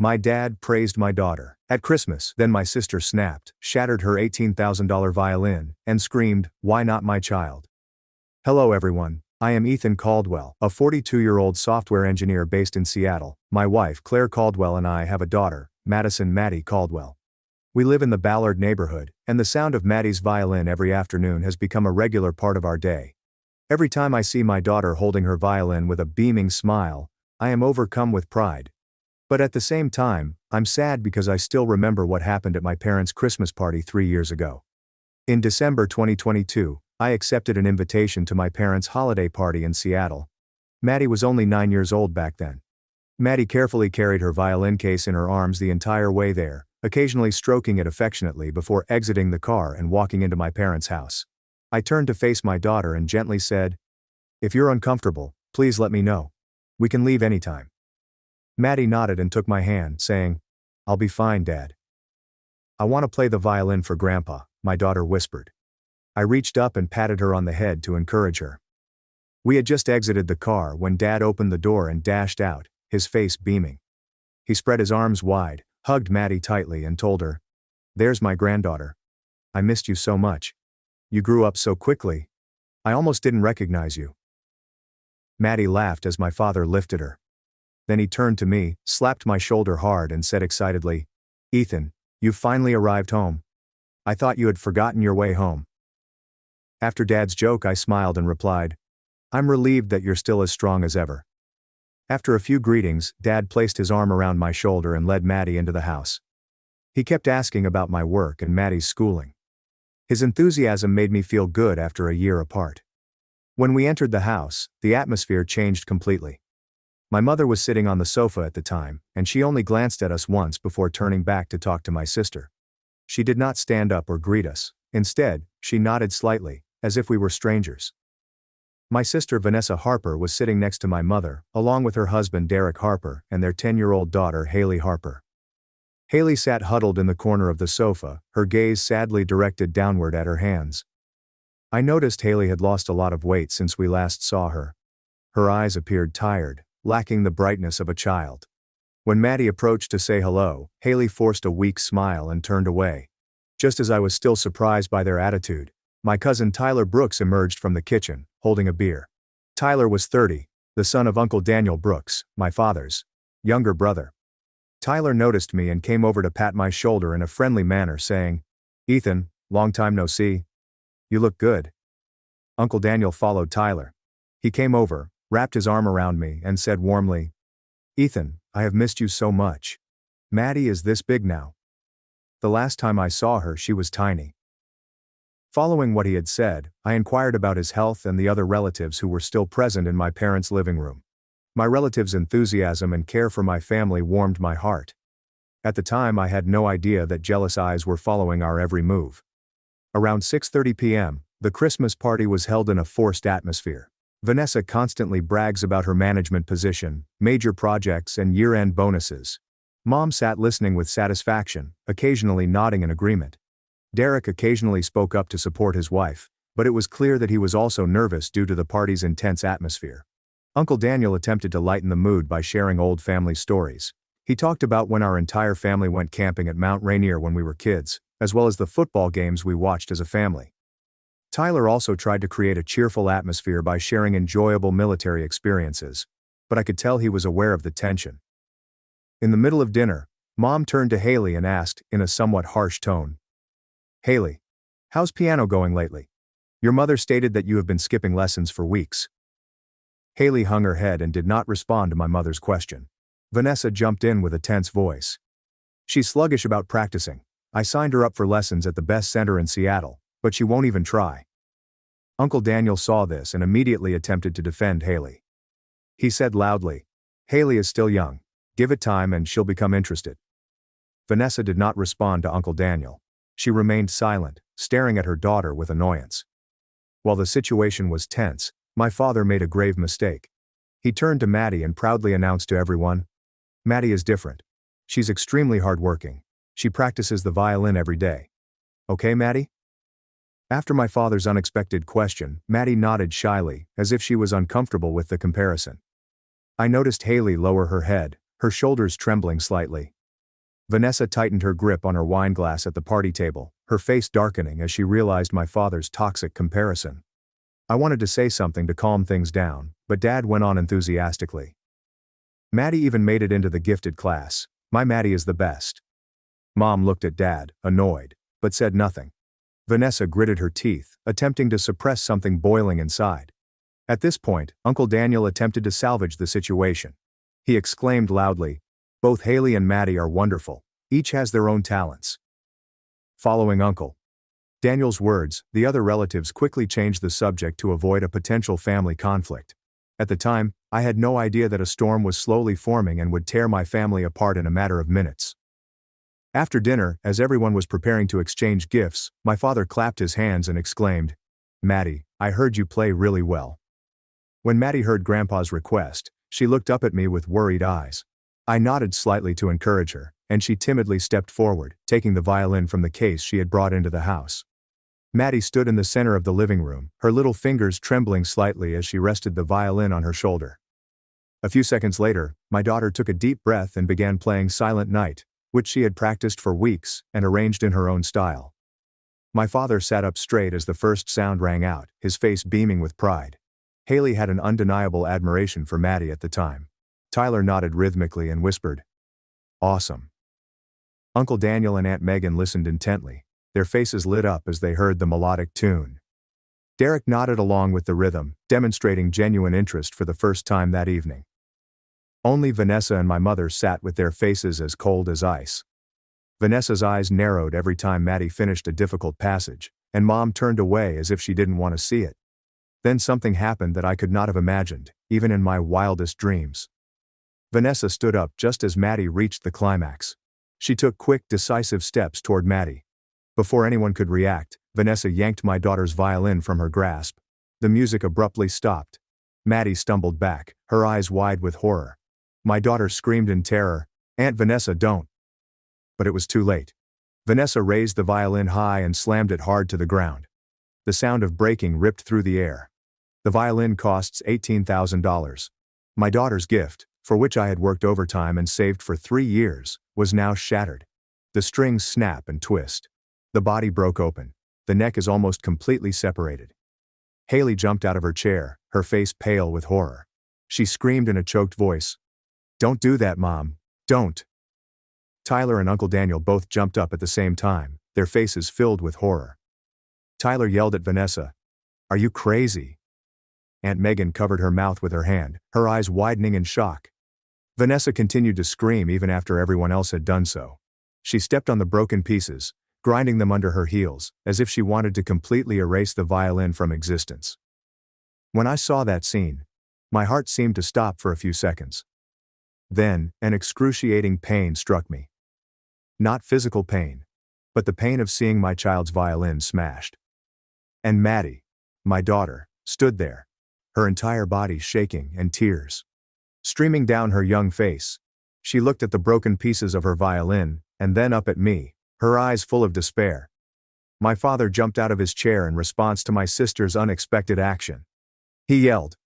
My dad praised my daughter at Christmas. Then my sister snapped, shattered her $18,000 violin, and screamed, "Why not my child?" Hello everyone, I am Ethan Caldwell, a 42-year-old software engineer based in Seattle. My wife Claire Caldwell and I have a daughter, Maddie Caldwell. We live in the Ballard neighborhood, and the sound of Maddie's violin every afternoon has become a regular part of our day. Every time I see my daughter holding her violin with a beaming smile, I am overcome with pride. But at the same time, I'm sad because I still remember what happened at my parents' Christmas party 3 years ago. In December 2022, I accepted an invitation to my parents' holiday party in Seattle. Maddie was only 9 years old back then. Maddie carefully carried her violin case in her arms the entire way there, occasionally stroking it affectionately before exiting the car and walking into my parents' house. I turned to face my daughter and gently said, "If you're uncomfortable, please let me know. We can leave anytime." Maddie nodded and took my hand, saying, "I'll be fine, Dad." "I want to play the violin for Grandpa," my daughter whispered. I reached up and patted her on the head to encourage her. We had just exited the car when Dad opened the door and dashed out, his face beaming. He spread his arms wide, hugged Maddie tightly and told her, "There's my granddaughter. I missed you so much. You grew up so quickly. I almost didn't recognize you." Maddie laughed as my father lifted her. Then he turned to me, slapped my shoulder hard and said excitedly, "Ethan, you've finally arrived home. I thought you had forgotten your way home." After Dad's joke I smiled and replied, "I'm relieved that you're still as strong as ever." After a few greetings, Dad placed his arm around my shoulder and led Maddie into the house. He kept asking about my work and Maddie's schooling. His enthusiasm made me feel good after a year apart. When we entered the house, the atmosphere changed completely. My mother was sitting on the sofa at the time, and she only glanced at us once before turning back to talk to my sister. She did not stand up or greet us. Instead, she nodded slightly, as if we were strangers. My sister Vanessa Harper was sitting next to my mother, along with her husband Derek Harper and their 10-year-old daughter Hailey Harper. Hailey sat huddled in the corner of the sofa, her gaze sadly directed downward at her hands. I noticed Hailey had lost a lot of weight since we last saw her. Her eyes appeared tired, lacking the brightness of a child. When Maddie approached to say hello, Hailey forced a weak smile and turned away. Just as I was still surprised by their attitude, my cousin Tyler Brooks emerged from the kitchen, holding a beer. Tyler was 30, the son of Uncle Daniel Brooks, my father's younger brother. Tyler noticed me and came over to pat my shoulder in a friendly manner, saying, "Ethan, long time no see. You look good." Uncle Daniel followed Tyler. He came over, wrapped his arm around me, and said warmly, "Ethan, I have missed you so much. Maddie is this big now. The last time I saw her she was tiny." Following what he had said, I inquired about his health and the other relatives who were still present in my parents' living room. My relatives' enthusiasm and care for my family warmed my heart. At the time I had no idea that jealous eyes were following our every move. Around 6:30 p.m., the Christmas party was held in a forced atmosphere. Vanessa constantly brags about her management position, major projects and year-end bonuses. Mom sat listening with satisfaction, occasionally nodding in agreement. Derek occasionally spoke up to support his wife, but it was clear that he was also nervous due to the party's intense atmosphere. Uncle Daniel attempted to lighten the mood by sharing old family stories. He talked about when our entire family went camping at Mount Rainier when we were kids, as well as the football games we watched as a family. Tyler also tried to create a cheerful atmosphere by sharing enjoyable military experiences, but I could tell he was aware of the tension. In the middle of dinner, Mom turned to Hailey and asked, in a somewhat harsh tone, "Hailey, how's piano going lately? Your mother stated that you have been skipping lessons for weeks." Hailey hung her head and did not respond to my mother's question. Vanessa jumped in with a tense voice. "She's sluggish about practicing. I signed her up for lessons at the best center in Seattle, but she won't even try." Uncle Daniel saw this and immediately attempted to defend Hailey. He said loudly, "Hailey is still young. Give it time and she'll become interested." Vanessa did not respond to Uncle Daniel. She remained silent, staring at her daughter with annoyance. While the situation was tense, my father made a grave mistake. He turned to Maddie and proudly announced to everyone, "Maddie is different. She's extremely hardworking. She practices the violin every day. Okay, Maddie?" After my father's unexpected question, Maddie nodded shyly, as if she was uncomfortable with the comparison. I noticed Hailey lower her head, her shoulders trembling slightly. Vanessa tightened her grip on her wine glass at the party table, her face darkening as she realized my father's toxic comparison. I wanted to say something to calm things down, but Dad went on enthusiastically. Maddie even made it into the gifted class. My Maddie is the best. Mom looked at Dad, annoyed, but said nothing. Vanessa gritted her teeth, attempting to suppress something boiling inside. At this point, Uncle Daniel attempted to salvage the situation. He exclaimed loudly, "Both Hailey and Maddie are wonderful. Each has their own talents." Following Uncle Daniel's words, the other relatives quickly changed the subject to avoid a potential family conflict. At the time, I had no idea that a storm was slowly forming and would tear my family apart in a matter of minutes. After dinner, as everyone was preparing to exchange gifts, my father clapped his hands and exclaimed, "Maddie, I heard you play really well." When Maddie heard Grandpa's request, she looked up at me with worried eyes. I nodded slightly to encourage her, and she timidly stepped forward, taking the violin from the case she had brought into the house. Maddie stood in the center of the living room, her little fingers trembling slightly as she rested the violin on her shoulder. A few seconds later, my daughter took a deep breath and began playing Silent Night, which she had practiced for weeks and arranged in her own style. My father sat up straight as the first sound rang out, his face beaming with pride. Hailey had an undeniable admiration for Maddie at the time. Tyler nodded rhythmically and whispered, "Awesome." Uncle Daniel and Aunt Megan listened intently, their faces lit up as they heard the melodic tune. Derek nodded along with the rhythm, demonstrating genuine interest for the first time that evening. Only Vanessa and my mother sat with their faces as cold as ice. Vanessa's eyes narrowed every time Maddie finished a difficult passage, and Mom turned away as if she didn't want to see it. Then something happened that I could not have imagined, even in my wildest dreams. Vanessa stood up just as Maddie reached the climax. She took quick, decisive steps toward Maddie. Before anyone could react, Vanessa yanked my daughter's violin from her grasp. The music abruptly stopped. Maddie stumbled back, her eyes wide with horror. My daughter screamed in terror, "Aunt Vanessa, don't." But it was too late. Vanessa raised the violin high and slammed it hard to the ground. The sound of breaking ripped through the air. The violin costs $18,000. My daughter's gift, for which I had worked overtime and saved for 3 years, was now shattered. The strings snap and twist. The body broke open. The neck is almost completely separated. Hailey jumped out of her chair, her face pale with horror. She screamed in a choked voice, "Don't do that, Mom. Don't." Tyler and Uncle Daniel both jumped up at the same time, their faces filled with horror. Tyler yelled at Vanessa, "Are you crazy?" Aunt Megan covered her mouth with her hand, her eyes widening in shock. Vanessa continued to scream even after everyone else had done so. She stepped on the broken pieces, grinding them under her heels, as if she wanted to completely erase the violin from existence. When I saw that scene, my heart seemed to stop for a few seconds. Then, an excruciating pain struck me. Not physical pain, but the pain of seeing my child's violin smashed. And Maddie, my daughter, stood there, her entire body shaking and tears streaming down her young face. She looked at the broken pieces of her violin, and then up at me, her eyes full of despair. My father jumped out of his chair in response to my sister's unexpected action. He yelled,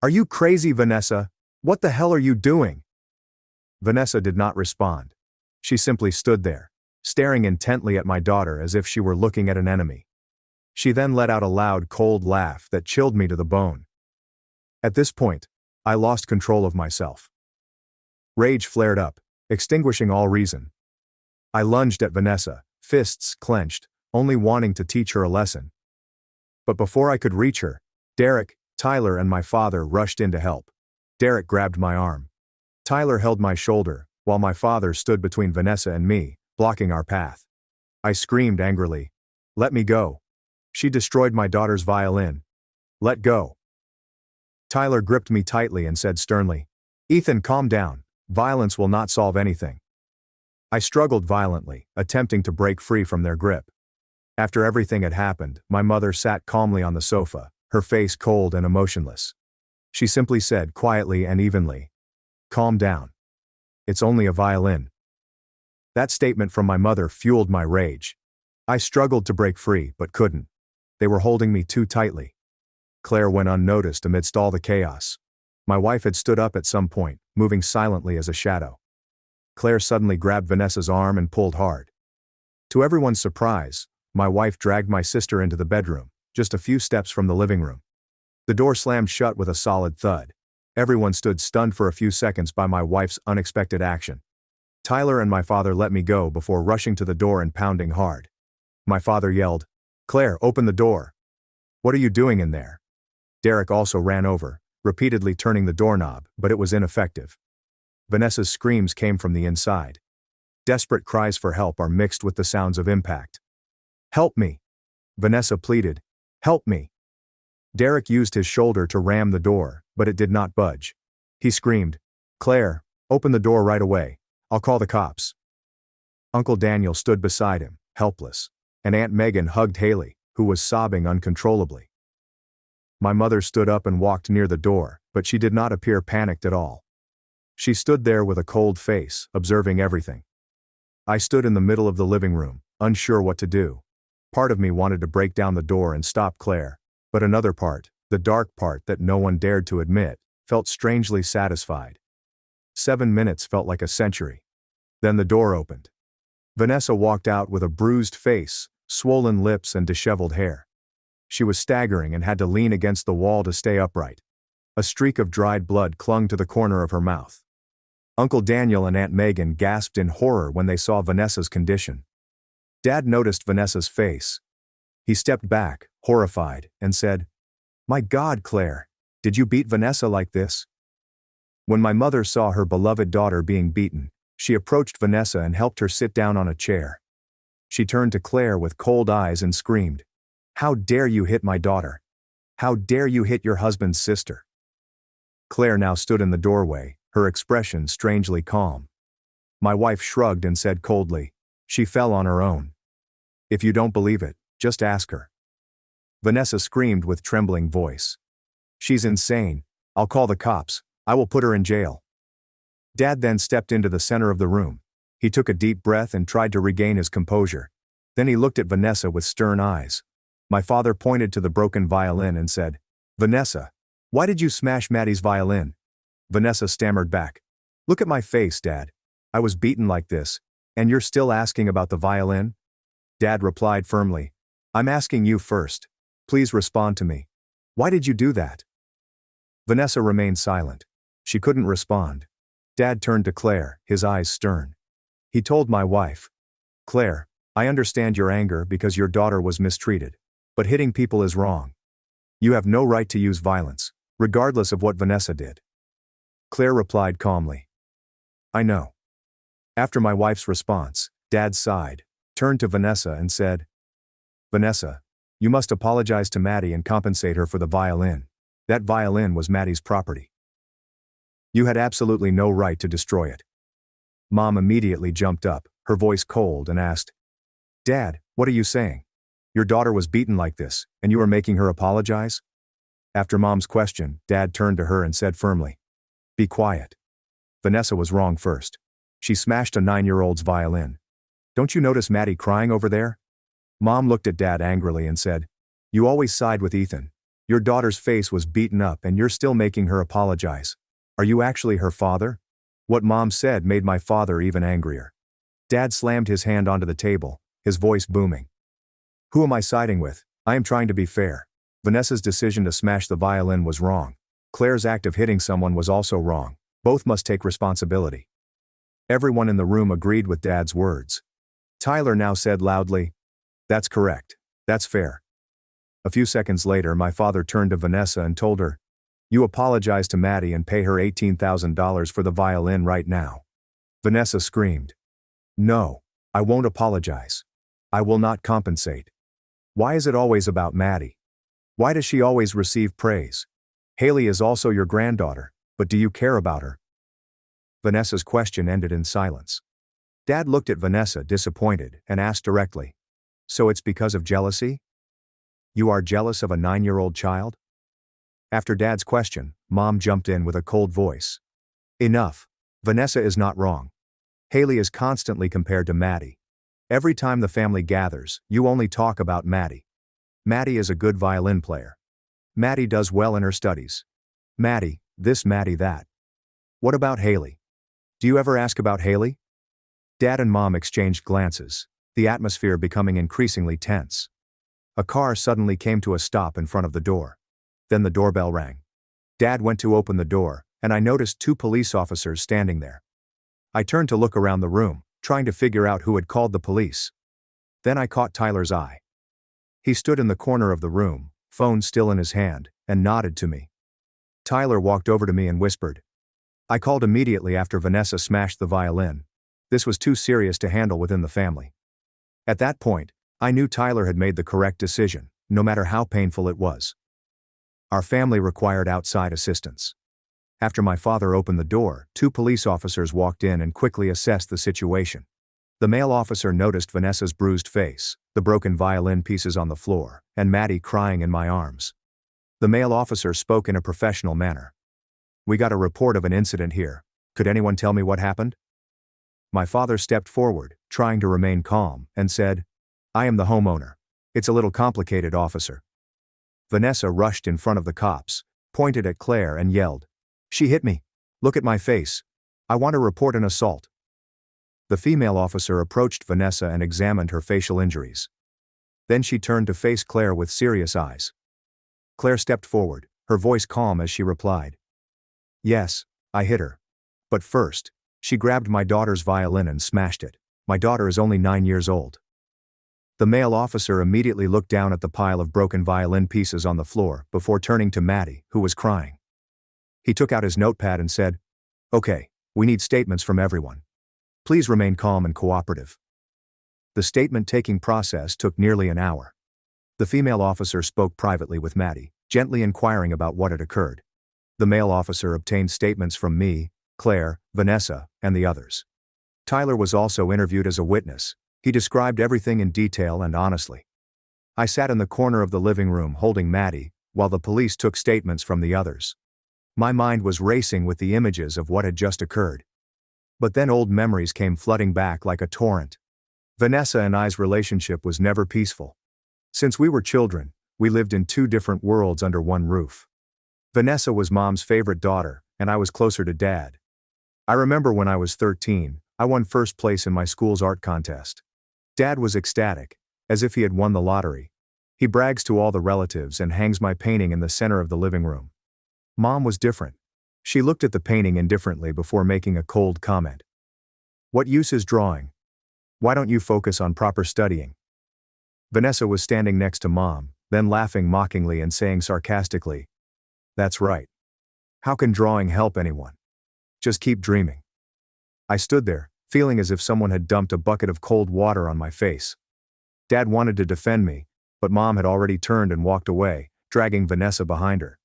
"Are you crazy, Vanessa? What the hell are you doing?" Vanessa did not respond. She simply stood there, staring intently at my daughter as if she were looking at an enemy. She then let out a loud, cold laugh that chilled me to the bone. At this point, I lost control of myself. Rage flared up, extinguishing all reason. I lunged at Vanessa, fists clenched, only wanting to teach her a lesson. But before I could reach her, Derek, Tyler, and my father rushed in to help. Derek grabbed my arm. Tyler held my shoulder, while my father stood between Vanessa and me, blocking our path. I screamed angrily, "Let me go. She destroyed my daughter's violin. Let go." Tyler gripped me tightly and said sternly, "Ethan, calm down. Violence will not solve anything." I struggled violently, attempting to break free from their grip. After everything had happened, my mother sat calmly on the sofa, her face cold and emotionless. She simply said quietly and evenly, "Calm down. It's only a violin." That statement from my mother fueled my rage. I struggled to break free but couldn't. They were holding me too tightly. Claire went unnoticed amidst all the chaos. My wife had stood up at some point, moving silently as a shadow. Claire suddenly grabbed Vanessa's arm and pulled hard. To everyone's surprise, my wife dragged my sister into the bedroom, just a few steps from the living room. The door slammed shut with a solid thud. Everyone stood stunned for a few seconds by my wife's unexpected action. Tyler and my father let me go before rushing to the door and pounding hard. My father yelled, "Claire, open the door. What are you doing in there?" Derek also ran over, repeatedly turning the doorknob, but it was ineffective. Vanessa's screams came from the inside. Desperate cries for help are mixed with the sounds of impact. "Help me!" Vanessa pleaded. "Help me!" Derek used his shoulder to ram the door, but it did not budge. He screamed, "Claire, open the door right away. I'll call the cops." Uncle Daniel stood beside him, helpless, and Aunt Megan hugged Hailey, who was sobbing uncontrollably. My mother stood up and walked near the door, but she did not appear panicked at all. She stood there with a cold face, observing everything. I stood in the middle of the living room, unsure what to do. Part of me wanted to break down the door and stop Claire, but another part, the dark part that no one dared to admit, felt strangely satisfied. 7 minutes felt like a century. Then the door opened. Vanessa walked out with a bruised face, swollen lips and disheveled hair. She was staggering and had to lean against the wall to stay upright. A streak of dried blood clung to the corner of her mouth. Uncle Daniel and Aunt Megan gasped in horror when they saw Vanessa's condition. Dad noticed Vanessa's face. He stepped back, horrified, and said, "My God, Claire, did you beat Vanessa like this?" When my mother saw her beloved daughter being beaten, she approached Vanessa and helped her sit down on a chair. She turned to Claire with cold eyes and screamed, "How dare you hit my daughter? How dare you hit your husband's sister?" Claire now stood in the doorway, her expression strangely calm. My wife shrugged and said coldly, "She fell on her own. If you don't believe it, just ask her." Vanessa screamed with trembling voice, "She's insane. I'll call the cops. I will put her in jail." Dad then stepped into the center of the room. He took a deep breath and tried to regain his composure. Then he looked at Vanessa with stern eyes. My father pointed to the broken violin and said, "Vanessa, why did you smash Maddie's violin?" Vanessa stammered back, "Look at my face, Dad. I was beaten like this, and you're still asking about the violin?" Dad replied firmly, "I'm asking you first. Please respond to me. Why did you do that?" Vanessa remained silent. She couldn't respond. Dad turned to Claire, his eyes stern. He told my wife, "Claire, I understand your anger because your daughter was mistreated. But hitting people is wrong. You have no right to use violence, regardless of what Vanessa did." Claire replied calmly, "I know." After my wife's response, Dad sighed, turned to Vanessa and said, "Vanessa, you must apologize to Maddie and compensate her for the violin. That violin was Maddie's property. You had absolutely no right to destroy it." Mom immediately jumped up, her voice cold, and asked, "Dad, what are you saying? Your daughter was beaten like this, and you are making her apologize?" After Mom's question, Dad turned to her and said firmly, "Be quiet. Vanessa was wrong first. She smashed a 9-year-old's violin. Don't you notice Maddie crying over there?" Mom looked at Dad angrily and said, "You always side with Ethan. Your daughter's face was beaten up and you're still making her apologize. Are you actually her father?" What Mom said made my father even angrier. Dad slammed his hand onto the table, his voice booming. "Who am I siding with? I am trying to be fair. Vanessa's decision to smash the violin was wrong. Claire's act of hitting someone was also wrong. Both must take responsibility." Everyone in the room agreed with Dad's words. Tyler now said loudly, "That's correct. That's fair." A few seconds later, my father turned to Vanessa and told her, "You apologize to Maddie and pay her $18,000 for the violin right now." Vanessa screamed, "No, I won't apologize. I will not compensate. Why is it always about Maddie? Why does she always receive praise? Hailey is also your granddaughter, but do you care about her?" Vanessa's question ended in silence. Dad looked at Vanessa disappointed and asked directly, "So it's because of jealousy? You are jealous of a 9-year-old child?" After Dad's question, Mom jumped in with a cold voice. "Enough. Vanessa is not wrong. Hailey is constantly compared to Maddie. Every time the family gathers, you only talk about Maddie. Maddie is a good violin player. Maddie does well in her studies. Maddie this, Maddie that. What about Hailey? Do you ever ask about Hailey? Dad and Mom exchanged glances, the atmosphere becoming increasingly tense. A car suddenly came to a stop in front of the door. Then the doorbell rang. Dad went to open the door, and I noticed 2 police officers standing there. I turned to look around the room, trying to figure out who had called the police. Then I caught Tyler's eye. He stood in the corner of the room, phone still in his hand, and nodded to me. Tyler walked over to me and whispered. I called immediately after Vanessa smashed the violin. This was too serious to handle within the family. At that point, I knew Tyler had made the correct decision, no matter how painful it was. Our family required outside assistance. After my father opened the door, 2 police officers walked in and quickly assessed the situation. The male officer noticed Vanessa's bruised face, the broken violin pieces on the floor, and Maddie crying in my arms. The male officer spoke in a professional manner. We got a report of an incident here. Could anyone tell me what happened? My father stepped forward, trying to remain calm, and said, I am the homeowner. It's a little complicated, officer. Vanessa rushed in front of the cops, pointed at Claire and yelled, She hit me. Look at my face. I want to report an assault. The female officer approached Vanessa and examined her facial injuries. Then she turned to face Claire with serious eyes. Claire stepped forward, her voice calm as she replied, Yes, I hit her. But first, she grabbed my daughter's violin and smashed it. My daughter is only 9 years old. The male officer immediately looked down at the pile of broken violin pieces on the floor before turning to Maddie, who was crying. He took out his notepad and said, Okay, we need statements from everyone. Please remain calm and cooperative. The statement-taking process took nearly an hour. The female officer spoke privately with Maddie, gently inquiring about what had occurred. The male officer obtained statements from me, Claire, Vanessa, and the others. Tyler was also interviewed as a witness. He described everything in detail and honestly. I sat in the corner of the living room holding Maddie, while the police took statements from the others. My mind was racing with the images of what had just occurred. But then old memories came flooding back like a torrent. Vanessa and I's relationship was never peaceful. Since we were children, we lived in 2 different worlds under one roof. Vanessa was Mom's favorite daughter, and I was closer to Dad. I remember when I was 13, I won first place in my school's art contest. Dad was ecstatic, as if he had won the lottery. He brags to all the relatives and hangs my painting in the center of the living room. Mom was different. She looked at the painting indifferently before making a cold comment. What use is drawing? Why don't you focus on proper studying? Vanessa was standing next to Mom, then laughing mockingly and saying sarcastically, That's right. How can drawing help anyone? Just keep dreaming. I stood there, feeling as if someone had dumped a bucket of cold water on my face. Dad wanted to defend me, but Mom had already turned and walked away, dragging Vanessa behind her.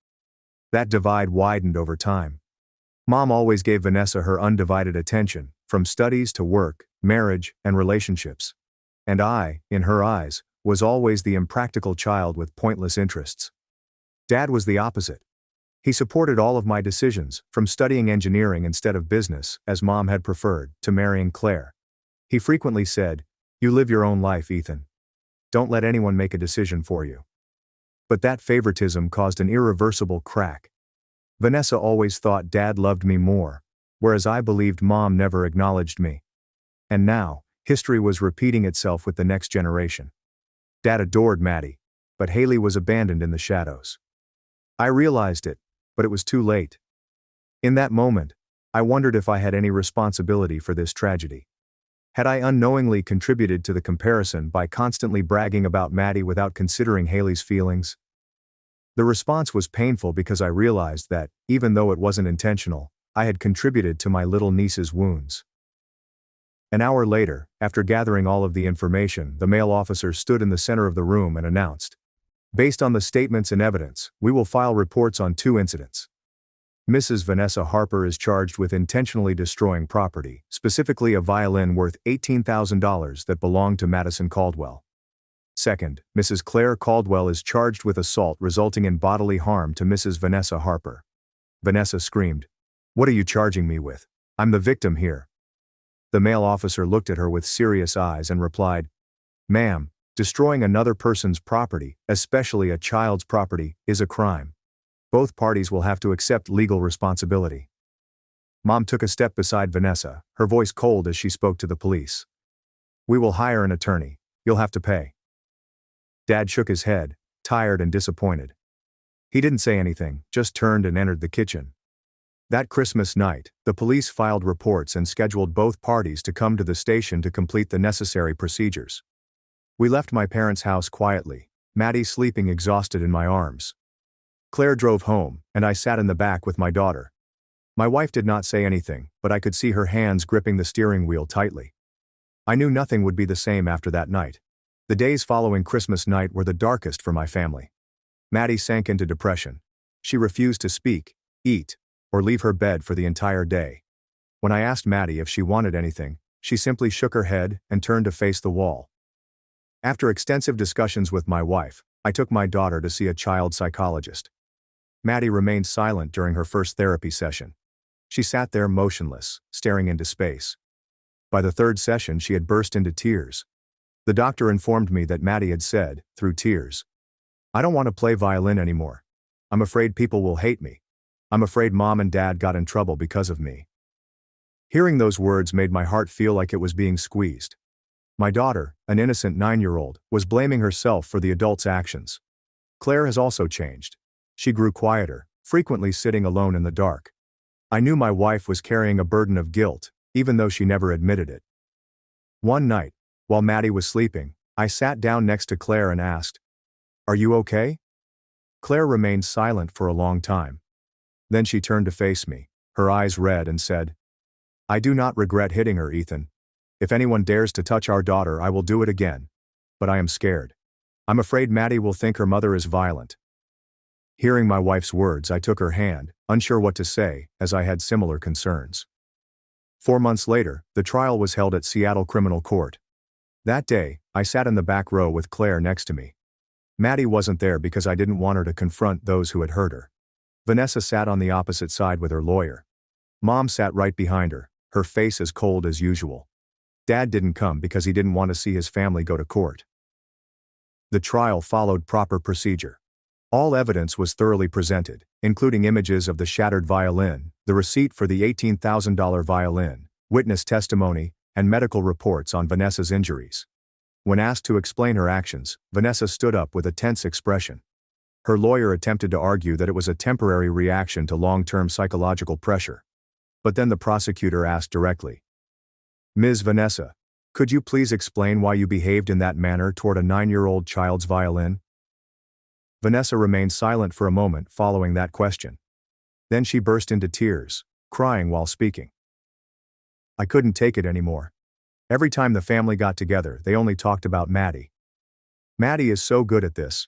That divide widened over time. Mom always gave Vanessa her undivided attention, from studies to work, marriage, and relationships. And I, in her eyes, was always the impractical child with pointless interests. Dad was the opposite. He supported all of my decisions, from studying engineering instead of business, as Mom had preferred, to marrying Claire. He frequently said, You live your own life, Ethan. Don't let anyone make a decision for you. But that favoritism caused an irreversible crack. Vanessa always thought Dad loved me more, whereas I believed Mom never acknowledged me. And now, history was repeating itself with the next generation. Dad adored Maddie, but Hailey was abandoned in the shadows. I realized it, but it was too late. In that moment, I wondered if I had any responsibility for this tragedy. Had I unknowingly contributed to the comparison by constantly bragging about Maddie without considering Hailey's feelings? The response was painful because I realized that, even though it wasn't intentional, I had contributed to my little niece's wounds. An hour later, after gathering all of the information, the male officer stood in the center of the room and announced, Based on the statements and evidence, we will file reports on 2 incidents. Mrs. Vanessa Harper is charged with intentionally destroying property, specifically a violin worth $18,000 that belonged to Madison Caldwell. Second, Mrs. Claire Caldwell is charged with assault resulting in bodily harm to Mrs. Vanessa Harper. Vanessa screamed, What are you charging me with? I'm the victim here. The male officer looked at her with serious eyes and replied, Ma'am, destroying another person's property, especially a child's property, is a crime. Both parties will have to accept legal responsibility. Mom took a step beside Vanessa, her voice cold as she spoke to the police. "We will hire an attorney. You'll have to pay." Dad shook his head, tired and disappointed. He didn't say anything, just turned and entered the kitchen. That Christmas night, the police filed reports and scheduled both parties to come to the station to complete the necessary procedures. We left my parents' house quietly, Maddie sleeping exhausted in my arms. Claire drove home, and I sat in the back with my daughter. My wife did not say anything, but I could see her hands gripping the steering wheel tightly. I knew nothing would be the same after that night. The days following Christmas night were the darkest for my family. Maddie sank into depression. She refused to speak, eat, or leave her bed for the entire day. When I asked Maddie if she wanted anything, she simply shook her head and turned to face the wall. After extensive discussions with my wife, I took my daughter to see a child psychologist. Maddie remained silent during her first therapy session. She sat there motionless, staring into space. By the third session, she had burst into tears. The doctor informed me that Maddie had said, through tears, "I don't want to play violin anymore. I'm afraid people will hate me. I'm afraid Mom and Dad got in trouble because of me." Hearing those words made my heart feel like it was being squeezed. My daughter, an innocent 9-year-old, was blaming herself for the adults' actions. Claire has also changed. She grew quieter, frequently sitting alone in the dark. I knew my wife was carrying a burden of guilt, even though she never admitted it. One night, while Maddie was sleeping, I sat down next to Claire and asked, "Are you okay?" Claire remained silent for a long time. Then she turned to face me, her eyes red, and said, "I do not regret hitting her, Ethan. If anyone dares to touch our daughter, I will do it again. But I am scared. I'm afraid Maddie will think her mother is violent." Hearing my wife's words, I took her hand, unsure what to say, as I had similar concerns. 4 months later, the trial was held at Seattle Criminal Court. That day, I sat in the back row with Claire next to me. Maddie wasn't there because I didn't want her to confront those who had hurt her. Vanessa sat on the opposite side with her lawyer. Mom sat right behind her, her face as cold as usual. Dad didn't come because he didn't want to see his family go to court. The trial followed proper procedure. All evidence was thoroughly presented, including images of the shattered violin, the receipt for the $18,000 violin, witness testimony, and medical reports on Vanessa's injuries. When asked to explain her actions, Vanessa stood up with a tense expression. Her lawyer attempted to argue that it was a temporary reaction to long-term psychological pressure. But then the prosecutor asked directly, "Ms. Vanessa, could you please explain why you behaved in that manner toward a 9-year-old child's violin?" Vanessa remained silent for a moment following that question. Then she burst into tears, crying while speaking. "I couldn't take it anymore. Every time the family got together, they only talked about Maddie. Maddie is so good at this.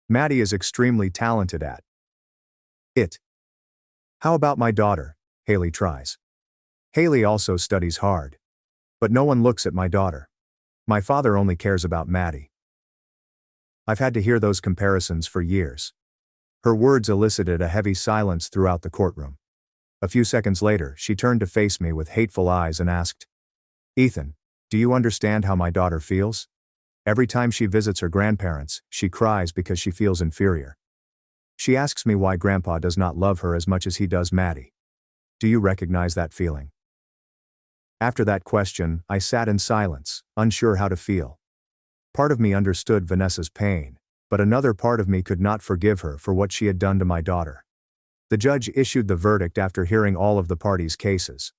Maddie is extremely talented at it. How about my daughter, Hailey tries. Hailey also studies hard. But no one looks at my daughter. My father only cares about Maddie." I've had to hear those comparisons for years. Her words elicited a heavy silence throughout the courtroom. A few seconds later, she turned to face me with hateful eyes and asked, "Ethan, do you understand how my daughter feels? Every time she visits her grandparents, she cries because she feels inferior. She asks me why Grandpa does not love her as much as he does Maddie. Do you recognize that feeling?" After that question, I sat in silence, unsure how to feel. Part of me understood Vanessa's pain, but another part of me could not forgive her for what she had done to my daughter. The judge issued the verdict after hearing all of the parties' cases.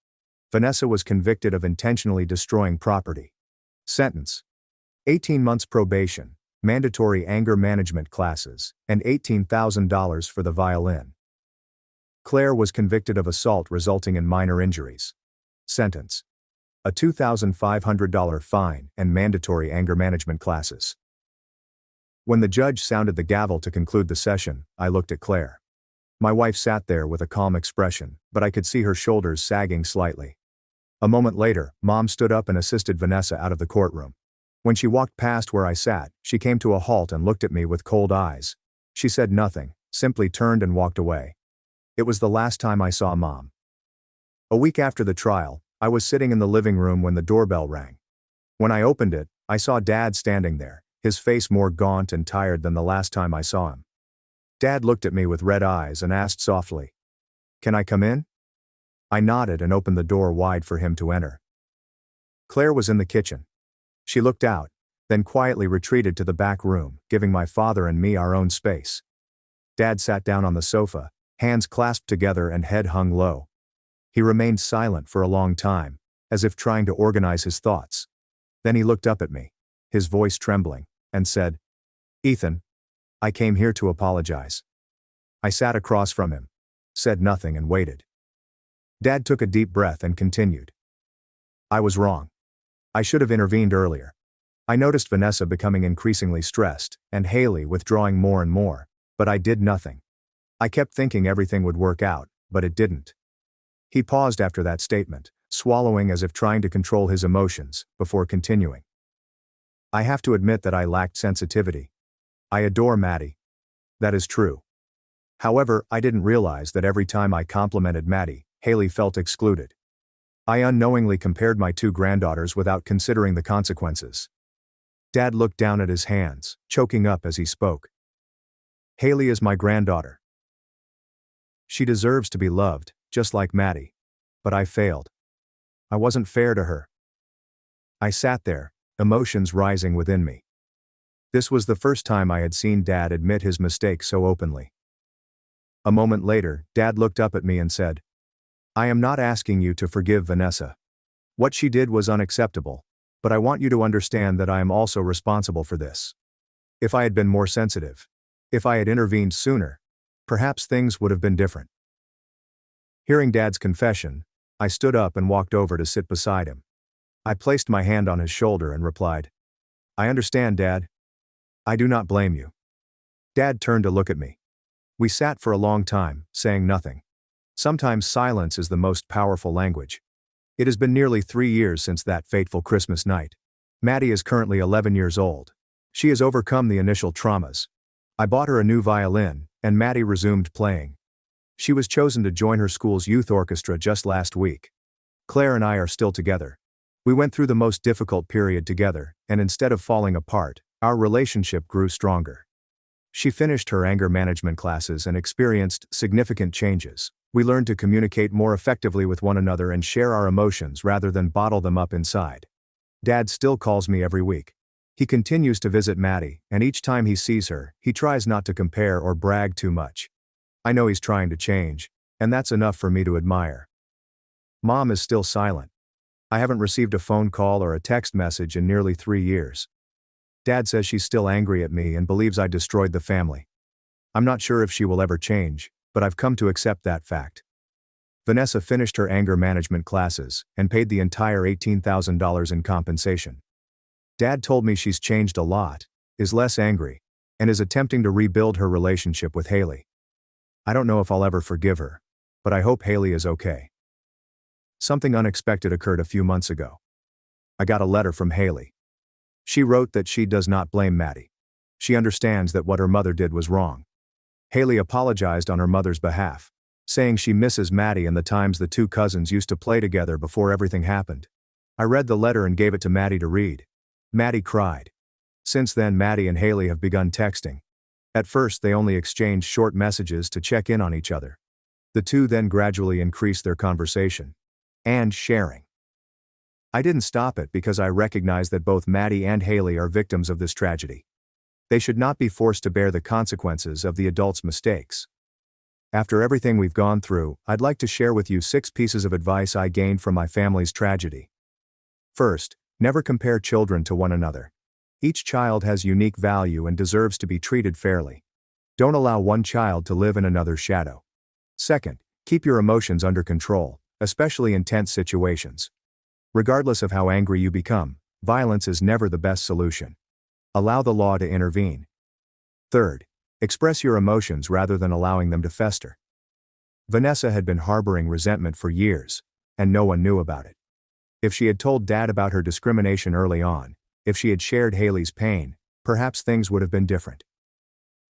Vanessa was convicted of intentionally destroying property. Sentence: 18 months probation, mandatory anger management classes, and $18,000 for the violin. Claire was convicted of assault resulting in minor injuries. Sentence: a $2,500 fine and mandatory anger management classes. When the judge sounded the gavel to conclude the session, I looked at Claire. My wife sat there with a calm expression, but I could see her shoulders sagging slightly. A moment later, Mom stood up and assisted Vanessa out of the courtroom. When she walked past where I sat, she came to a halt and looked at me with cold eyes. She said nothing, simply turned and walked away. It was the last time I saw Mom. A week after the trial, I was sitting in the living room when the doorbell rang. When I opened it, I saw Dad standing there, his face more gaunt and tired than the last time I saw him. Dad looked at me with red eyes and asked softly, "Can I come in?" I nodded and opened the door wide for him to enter. Claire was in the kitchen. She looked out, then quietly retreated to the back room, giving my father and me our own space. Dad sat down on the sofa, hands clasped together and head hung low. He remained silent for a long time, as if trying to organize his thoughts. Then he looked up at me, his voice trembling, and said, "Ethan, I came here to apologize." I sat across from him, said nothing and waited. Dad took a deep breath and continued. "I was wrong. I should have intervened earlier. I noticed Vanessa becoming increasingly stressed, and Hailey withdrawing more and more, but I did nothing. I kept thinking everything would work out, but it didn't." He paused after that statement, swallowing as if trying to control his emotions, before continuing. "I have to admit that I lacked sensitivity. I adore Maddie. That is true. However, I didn't realize that every time I complimented Maddie, Hailey felt excluded. I unknowingly compared my two granddaughters without considering the consequences." Dad looked down at his hands, choking up as he spoke. "Hailey is my granddaughter. She deserves to be loved, just like Maddie. But I failed. I wasn't fair to her." I sat there, emotions rising within me. This was the first time I had seen Dad admit his mistake so openly. A moment later, Dad looked up at me and said, "I am not asking you to forgive Vanessa. What she did was unacceptable, but I want you to understand that I am also responsible for this. If I had been more sensitive, if I had intervened sooner, perhaps things would have been different." Hearing Dad's confession, I stood up and walked over to sit beside him. I placed my hand on his shoulder and replied, "I understand, Dad. I do not blame you." Dad turned to look at me. We sat for a long time, saying nothing. Sometimes silence is the most powerful language. It has been nearly 3 years since that fateful Christmas night. Maddie is currently 11 years old. She has overcome the initial traumas. I bought her a new violin, and Maddie resumed playing. She was chosen to join her school's youth orchestra just last week. Claire and I are still together. We went through the most difficult period together, and instead of falling apart, our relationship grew stronger. She finished her anger management classes and experienced significant changes. We learned to communicate more effectively with one another and share our emotions rather than bottle them up inside. Dad still calls me every week. He continues to visit Maddie, and each time he sees her, he tries not to compare or brag too much. I know he's trying to change, and that's enough for me to admire. Mom is still silent. I haven't received a phone call or a text message in nearly 3 years. Dad says she's still angry at me and believes I destroyed the family. I'm not sure if she will ever change, but I've come to accept that fact. Vanessa finished her anger management classes and paid the entire $18,000 in compensation. Dad told me she's changed a lot, is less angry, and is attempting to rebuild her relationship with Hailey. I don't know if I'll ever forgive her, but I hope Hailey is okay. Something unexpected occurred a few months ago. I got a letter from Hailey. She wrote that she does not blame Maddie. She understands that what her mother did was wrong. Hailey apologized on her mother's behalf, saying she misses Maddie and the times the two cousins used to play together before everything happened. I read the letter and gave it to Maddie to read. Maddie cried. Since then, Maddie and Hailey have begun texting. At first, they only exchanged short messages to check in on each other. The two then gradually increased their conversation and sharing. I didn't stop it because I recognize that both Maddie and Hailey are victims of this tragedy. They should not be forced to bear the consequences of the adults' mistakes. After everything we've gone through, I'd like to share with you 6 pieces of advice I gained from my family's tragedy. First, never compare children to one another. Each child has unique value and deserves to be treated fairly. Don't allow one child to live in another's shadow. Second, keep your emotions under control, especially in tense situations. Regardless of how angry you become, violence is never the best solution. Allow the law to intervene. Third, express your emotions rather than allowing them to fester. Vanessa had been harboring resentment for years, and no one knew about it. If she had told Dad about her discrimination early on, if she had shared Hailey's pain, perhaps things would have been different.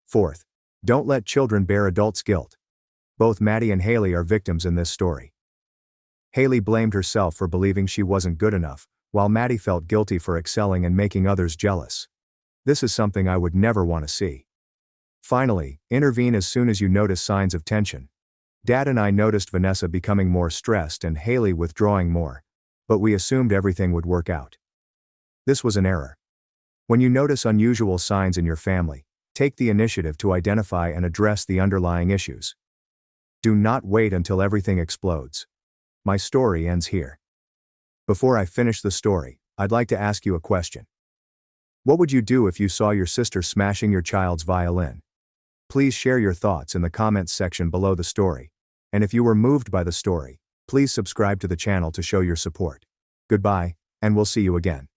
Fourth, don't let children bear adults' guilt. Both Maddie and Hailey are victims in this story. Hailey blamed herself for believing she wasn't good enough, while Maddie felt guilty for excelling and making others jealous. This is something I would never want to see. Finally, intervene as soon as you notice signs of tension. Dad and I noticed Vanessa becoming more stressed and Hailey withdrawing more, but we assumed everything would work out. This was an error. When you notice unusual signs in your family, take the initiative to identify and address the underlying issues. Do not wait until everything explodes. My story ends here. Before I finish the story, I'd like to ask you a question. What would you do if you saw your sister smashing your child's violin? Please share your thoughts in the comments section below the story. And if you were moved by the story, please subscribe to the channel to show your support. Goodbye, and we'll see you again.